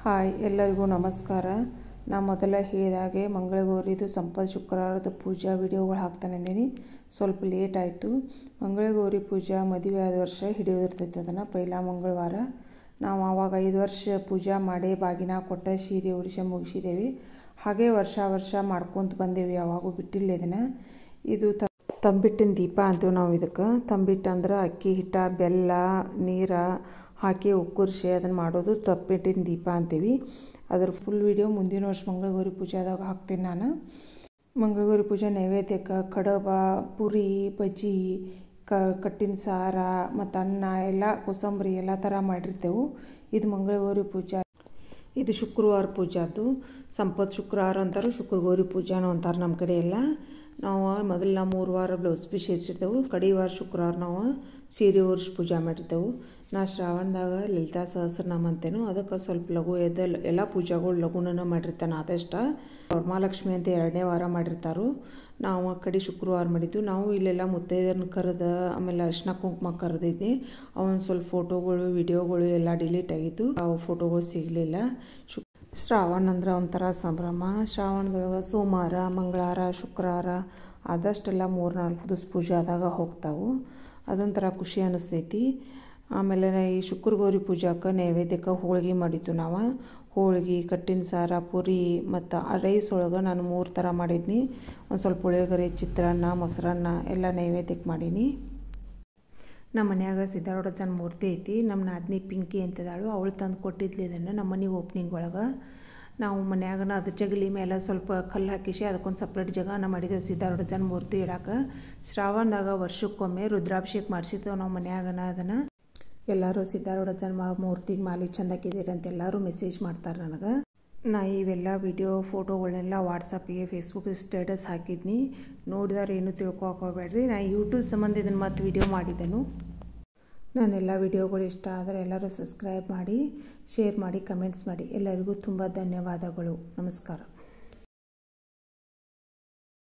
Hi ಎಲ್ಲರಿಗೂ ನಮಸ್ಕಾರ. ನಾನು ಮೊದಲ ಹೇಳಿದಾಗೆ ಮಂಗಳಗೌರಿದು ಸಂಪತ್ ಶುಕ್ರವಾರದ ಪೂಜಾ ವಿಡಿಯೋಗಳು ಹಾಕ್ತಾನೆ ಅಂದೀನಿ. ಸ್ವಲ್ಪ ಲೇಟ್ ಆಯಿತು. ಮಂಗಳಗೌರಿ ಪೂಜಾ ಮದುವೆ ಆದ ವರ್ಷ ಹಿಡಿಯೋದಿರ್ತೈತೆ. ಅದನ್ನು ಪೈಲ ಮಂಗಳವಾರ ನಾವು ಆವಾಗ 5 ವರ್ಷ ಪೂಜಾ ಮಾಡಿ ಬಾಗಿನ ಕೊಟ್ಟ ಸೀರೆ ಉಡಿಸಿ ಮುಗಿಸಿದ್ದೇವೆ. ಹಾಗೆ ವರ್ಷ ಮಾಡ್ಕೊತ ಬಂದೇವಿ, ಯಾವಾಗೂ ಬಿಟ್ಟಿಲ್ಲ ಇದನ್ನು. ಇದು ತಂಬಿಟ್ಟಿನ ದೀಪ ಅಂತೀವಿ ನಾವು. ಇದಕ್ಕೆ ತಂಬಿಟ್ಟು ಅಂದ್ರೆ ಅಕ್ಕಿ ಹಿಟ್ಟ, ಬೆಲ್ಲ, ನೀರು ಹಾಕಿ ಉಕ್ಕುರ್ಸಿ ಅದನ್ನು ಮಾಡೋದು ತಂಬಿಟ್ಟಿನ ದೀಪ ಅಂತೀವಿ. ಅದ್ರ ಫುಲ್ ವಿಡಿಯೋ ಮುಂದಿನ ವರ್ಷ ಮಂಗಳಗೌರಿ ಪೂಜಾದಾಗ ಹಾಕ್ತೀನಿ ನಾನು. ಮಂಗಳಗೌರಿ ಪೂಜೆ ನೈವೇದ್ಯಕ್ಕೆ ಕಡಬ, ಪುರಿ, ಬಜ್ಜಿ, ಕಟ್ಟಿನ ಸಾರ ಮತ್ತು ಅನ್ನ ಎಲ್ಲ ಕೋಸಂಬರಿ ಎಲ್ಲ ಥರ ಮಾಡಿರ್ತೇವೆ. ಇದು ಮಂಗಳಗೌರಿ ಪೂಜಾ. ಇದು ಶುಕ್ರವಾರ ಪೂಜಾದು ಸಂಪತ್ ಶುಕ್ರವಾರ ಅಂತಾರೆ, ಶುಕ್ರಗೌರಿ ಪೂಜಾನು ಅಂತಾರೆ ನಮ್ಮ ಕಡೆ ಎಲ್ಲ. ನಾವು ಮೊದಲ 3 ವಾರ ಬ್ಲೌಸ್ ಪೀಸ್ ಸೇರಿಸಿರ್ತೇವೆ. ಕಡೆ ವಾರ ಶುಕ್ರವಾರ ನಾವು ಸೀರೆ ಉರ್ಸಿ ಪೂಜೆ ಮಾಡಿರ್ತೇವೆ. ನಾ ಶ್ರಾವಣದಾಗ ಲಲಿತಾ ಸಹಸ್ರನಾಮ ಅಂತೇನು, ಅದಕ್ಕೆ ಸ್ವಲ್ಪ ಲಘು ಎಲ್ಲ ಪೂಜೆಗಳು ಲಘುನ ಮಾಡಿರ್ತಾನೆ. ಆದಷ್ಟು ವರಮಹಾಲಕ್ಷ್ಮಿ ಅಂತ 2ನೇ ವಾರ ಮಾಡಿರ್ತಾರೋ. ನಾವು ಕಡೆ ಶುಕ್ರವಾರ ಮಾಡಿದ್ದು. ನಾವು ಇಲ್ಲೆಲ್ಲ ಮುತ್ತೈದೆಯರನ್ನ ಕರೆದು ಆಮೇಲೆ ಅರ್ಶಿನ ಕುಂಕುಮ ಕರೆದಿದ್ದೆ. ಅವನು ಸ್ವಲ್ಪ ಫೋಟೋಗಳು ವಿಡಿಯೋಗಳು ಎಲ್ಲ ಡಿಲೀಟ್ ಆಗಿದ್ದು, ಅವು ಫೋಟೋಗಳು ಸಿಗಲಿಲ್ಲ. ಶ್ರಾವಣ ಅಂದ್ರೆ ಒಂಥರ ಸಂಭ್ರಮ. ಶ್ರಾವಣದೊಳಗೆ ಸೋಮವಾರ, ಮಂಗಳವಾರ, ಶುಕ್ರವಾರ ಆದಷ್ಟೆಲ್ಲ 3-4 ದಿವಸ ಪೂಜೆ ಆದಾಗ ಹೋಗ್ತಾವೆ. ಅದೊಂಥರ ಖುಷಿ ಅನ್ನಿಸ್ತೈತಿ. ಆಮೇಲೆ ಈ ಶುಕ್ರಗೌರಿ ಪೂಜಾಕ್ಕೆ ನೈವೇದ್ಯಕ್ಕೆ ಹೋಳಿಗೆ ಮಾಡಿದ್ದು ನಾವು. ಹೋಳಿಗೆ, ಕಟ್ಟಿನ ಸಾರ, ಪುರಿ ಮತ್ತು ರೈಸ್ ಒಳಗೆ ನಾನು 3 ಥರ ಮಾಡಿದ್ನಿ. ಒಂದು ಸ್ವಲ್ಪ ಪುಳಿಯೋಗರೆ, ಚಿತ್ರಾನ್ನ, ಮೊಸರನ್ನ ಎಲ್ಲ ನೈವೇದ್ಯಕ್ಕೆ ಮಾಡೀನಿ. ನಮ್ಮ ಮನ್ಯಾಗ ಸಿದ್ಧಾರೂಢಜ್ಜನ ಮೂರ್ತಿ ಐತಿ. ನಮ್ಮ ನಾದಿನಿ ಪಿಂಕಿ ಅಂತಿದ್ದಾಳು, ಅವಳು ತಂದು ಕೊಟ್ಟಿದ್ಲಿ ಇದನ್ನು ನಮ್ಮ ಮನೆ ಓಪ್ನಿಂಗ್ ಒಳಗೆ. ನಾವು ಮನ್ಯಾಗನ ಅದು ಜಗಲಿ ಮೇಲೆ ಸ್ವಲ್ಪ ಕಲ್ಲು ಹಾಕಿಸಿ ಅದಕ್ಕೊಂದು ಸಪ್ರೇಟ್ ಜಾಗನ ಮಾಡಿದ್ದೇವೆ ಸಿದ್ಧಾರೂಢಜ್ಜನ ಮೂರ್ತಿ ಇಡಕ್ಕೆ. ಶ್ರಾವಣದಾಗ ವರ್ಷಕ್ಕೊಮ್ಮೆ ರುದ್ರಾಭಿಷೇಕ ಮಾಡಿಸಿದ್ದೇವೆ ನಾವು ಮನ್ಯಾಗನ. ಅದನ್ನು ಎಲ್ಲರೂ ಸಿದ್ಧಾರೂಢಜ್ಜನ ಮೂರ್ತಿಗೆ ಮಾಲಿ ಚಂದ ಹಾಕಿದ್ದೀರಿ ಅಂತ ಎಲ್ಲರೂ ಮೆಸೇಜ್ ಮಾಡ್ತಾರೆ ನನಗೆ. ನಾ ಇವೆಲ್ಲ ವಿಡಿಯೋ ಫೋಟೋಗಳನ್ನೆಲ್ಲ ವಾಟ್ಸಪ್ಪಿಗೆ, ಫೇಸ್ಬುಕ್ ಸ್ಟೇಟಸ್ ಹಾಕಿದ್ನಿ. ನೋಡಿದಾರೆ ಏನು ತಿಳ್ಕೊಬೇಡ್ರಿ. ನಾ ಯೂಟ್ಯೂಬ್ ಸಂಬಂಧ ಇದನ್ನು ಮತ್ತು ವಿಡಿಯೋ ಮಾಡಿದ್ದೆನು. ನಾನೆಲ್ಲ ವಿಡಿಯೋಗಳು ಇಷ್ಟ ಆದರೆ ಎಲ್ಲರೂ ಸಬ್ಸ್ಕ್ರೈಬ್ ಮಾಡಿ, ಶೇರ್ ಮಾಡಿ, ಕಮೆಂಟ್ಸ್ ಮಾಡಿ. ಎಲ್ಲರಿಗೂ ತುಂಬ ಧನ್ಯವಾದಗಳು. ನಮಸ್ಕಾರ.